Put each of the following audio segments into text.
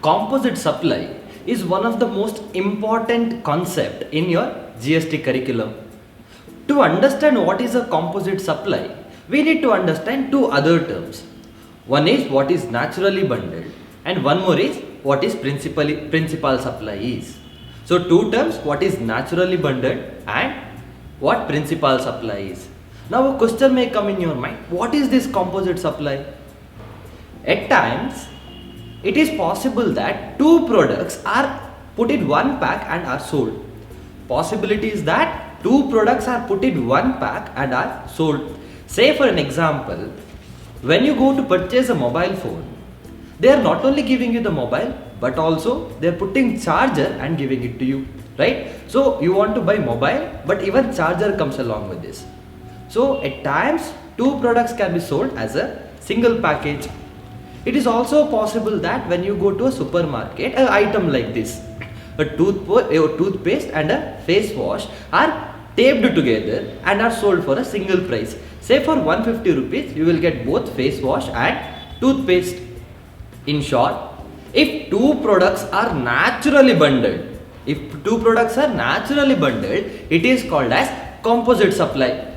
composite supply is one of the most important concept in your GST curriculum. To understand what is a composite supply, we need to understand two other terms. One is what is naturally bundled and one more is what is principal supply is. So two terms, what is naturally bundled and what principal supply is. Now a question may come in your mind, what is this composite supply? At times, it is possible that two products are put in one pack and are sold. Possibility is that two products are put in one pack and are sold. Say for an example, when you go to purchase a mobile phone, they are not only giving you the mobile but also they are putting charger and giving it to you, right? So you want to buy mobile but even charger comes along with this. So at times two products can be sold as a single package. It is also possible that when you go to a supermarket, an item like this, a toothpaste and a face wash are taped together and are sold for a single price. Say for 150 rupees, you will get both face wash and toothpaste. In short, if two products are naturally bundled, it is called as composite supply.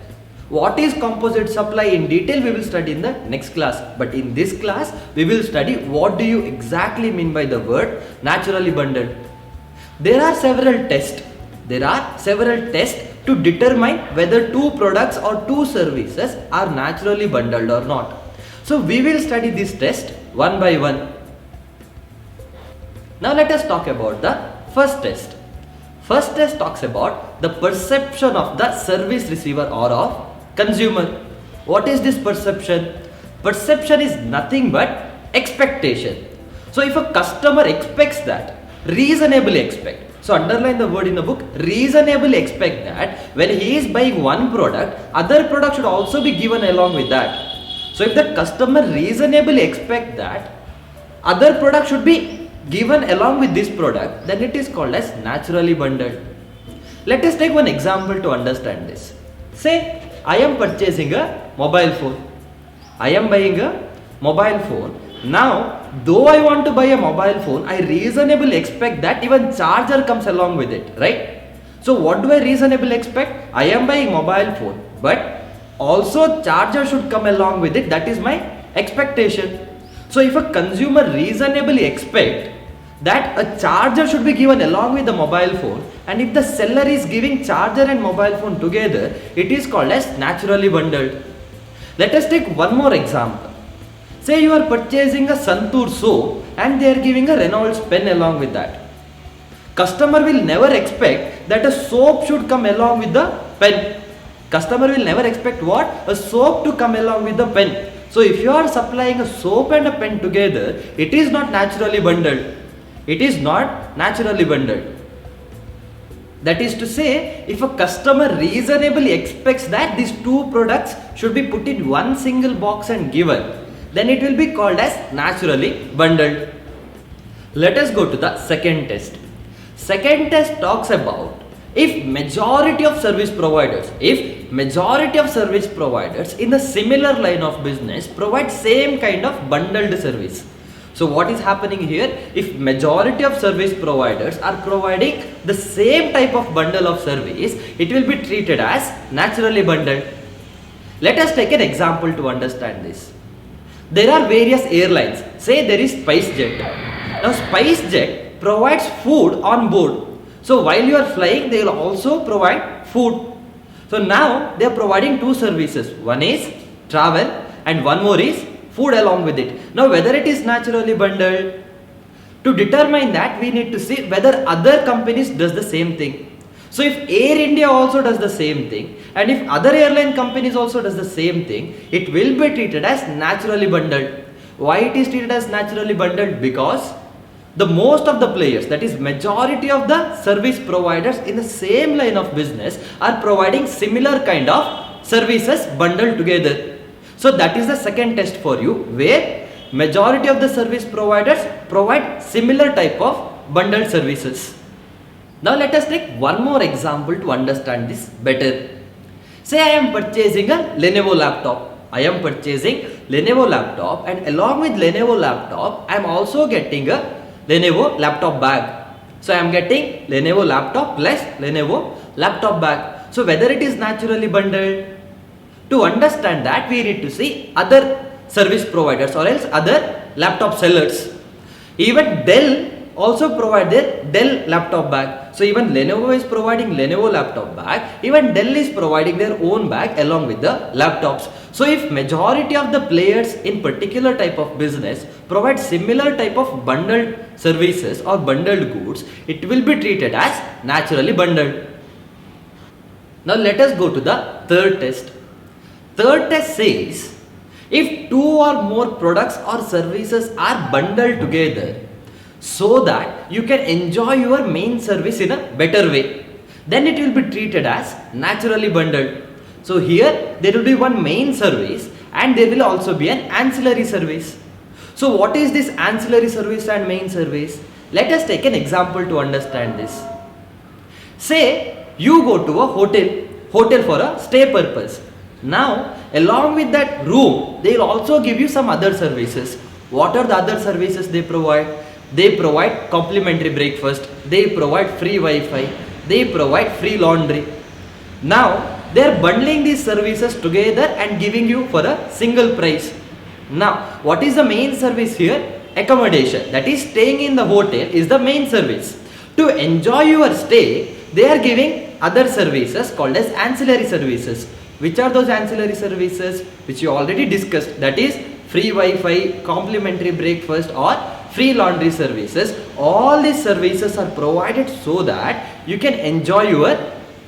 What is composite supply in detail we will study in the next class, but in this class we will study what do you exactly mean by the word naturally bundled. There are several tests to determine whether two products or two services are naturally bundled or not. So we will study this test one by one. Now let us talk about the first test. First test talks about the perception of the service receiver or of consumer. What is this perception? Perception is nothing but expectation. So if a customer expects that, reasonably expect. So underline the word in the book, reasonably expect that when he is buying one product, other product should also be given along with that. So if the customer reasonably expect that other product should be given along with this product, then it is called as naturally bundled. Let us take one example to understand this. Say I am purchasing a mobile phone. I am buying a mobile phone. Now, though I want to buy a mobile phone, I reasonably expect that even charger comes along with it, right? So what do I reasonably expect? I am buying mobile phone, but also charger should come along with it. That is my expectation. So if a consumer reasonably expect that a charger should be given along with the mobile phone, and if the seller is giving charger and mobile phone together, it is called as naturally bundled. Let us take one more example. Say you are purchasing a Santur soap and they are giving a Reynolds pen along with that. Customer will never expect that a soap should come along with the pen. Customer will never expect what? A soap to come along with the pen. So if you are supplying a soap and a pen together, it is not naturally bundled. It is not naturally bundled. That is to say, if a customer reasonably expects that these two products should be put in one single box and given, then it will be called as naturally bundled. Let us go to the second test. Second test talks about if majority of service providers in the similar line of business provide same kind of bundled service. So what is happening here? If majority of service providers are providing the same type of bundle of service, it will be treated as naturally bundled. Let us take an example to understand this. There are various airlines. Say there is SpiceJet. Now SpiceJet provides food on board. So while you are flying, they will also provide food. So now they are providing two services. One is travel and one more is food along with it. Now whether it is naturally bundled, to determine that we need to see whether other companies does the same thing. So if Air India also does the same thing and if other airline companies also does the same thing, it will be treated as naturally bundled. Why it is treated as naturally bundled? Because the most of the players, that is majority of the service providers in the same line of business are providing similar kind of services bundled together. So that is the second test for you, where majority of the service providers provide similar type of bundled services. Now let us take one more example to understand this better. Say I am purchasing a Lenovo laptop. And along with Lenovo laptop I am also getting a Lenovo laptop bag. So I am getting Lenovo laptop plus Lenovo laptop bag. So whether it is naturally bundled, to understand that we need to see other service providers or else other laptop sellers. Even Dell also provide their Dell laptop bag. So even Lenovo is providing Lenovo laptop bag, even Dell is providing their own bag along with the laptops. So if majority of the players in particular type of business provide similar type of bundled services or bundled goods, it will be treated as naturally bundled. Now let us go to the third test. Third test says, if two or more products or services are bundled together so that you can enjoy your main service in a better way, then it will be treated as naturally bundled. So here there will be one main service and there will also be an ancillary service. So what is this ancillary service and main service? Let us take an example to understand this. Say you go to a hotel for a stay purpose. Now, along with that room, they will also give you some other services. What are the other services they provide? They provide complimentary breakfast, they provide free Wi-Fi, they provide free laundry. Now, they are bundling these services together and giving you for a single price. Now, what is the main service here? Accommodation, that is staying in the hotel is the main service. To enjoy your stay, they are giving other services called as ancillary services. Which are those ancillary services? Which you already discussed, that is free Wi-Fi, complimentary breakfast or free laundry services. All these services are provided so that you can enjoy your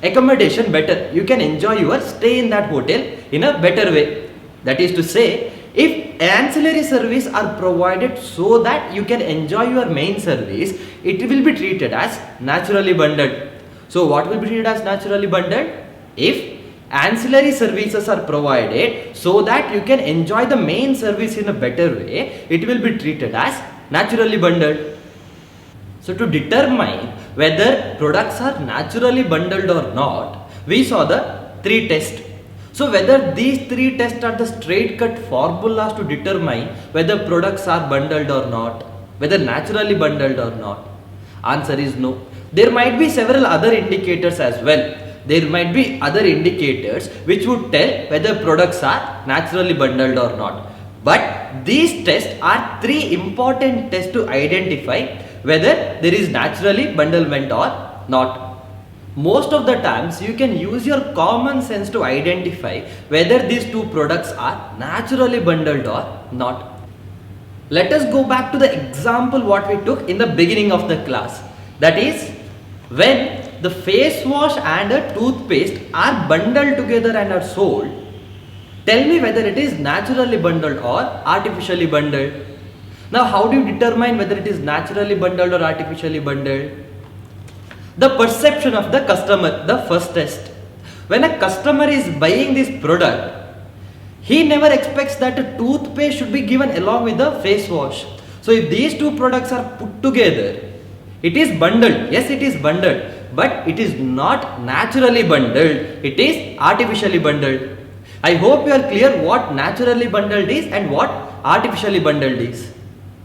accommodation better. You can enjoy your stay in that hotel in a better way. That is to say, if ancillary services are provided so that you can enjoy your main service, it will be treated as naturally bundled. So what will be treated as naturally bundled? If ancillary services are provided so that you can enjoy the main service in a better way, it will be treated as naturally bundled. So to determine whether products are naturally bundled or not, we saw the three tests. So whether these three tests are the straight cut formulas to determine whether products are bundled or not, whether naturally bundled or not. Answer is no. There might be several other indicators as well. There might be other indicators which would tell whether products are naturally bundled or not. But these tests are three important tests to identify whether there is naturally bundlement or not. Most of the times you can use your common sense to identify whether these two products are naturally bundled or not. Let us go back to the example what we took in the beginning of the class. That is, when the face wash and a toothpaste are bundled together and are sold, tell me whether it is naturally bundled or artificially bundled. Now how do you determine whether it is naturally bundled or artificially bundled? The perception of the customer, the first test. When a customer is buying this product, he never expects that a toothpaste should be given along with the face wash. So if these two products are put together, it is bundled. Yes, it is bundled, but it is not naturally bundled. It is artificially bundled. I hope you are clear what naturally bundled is and what artificially bundled is.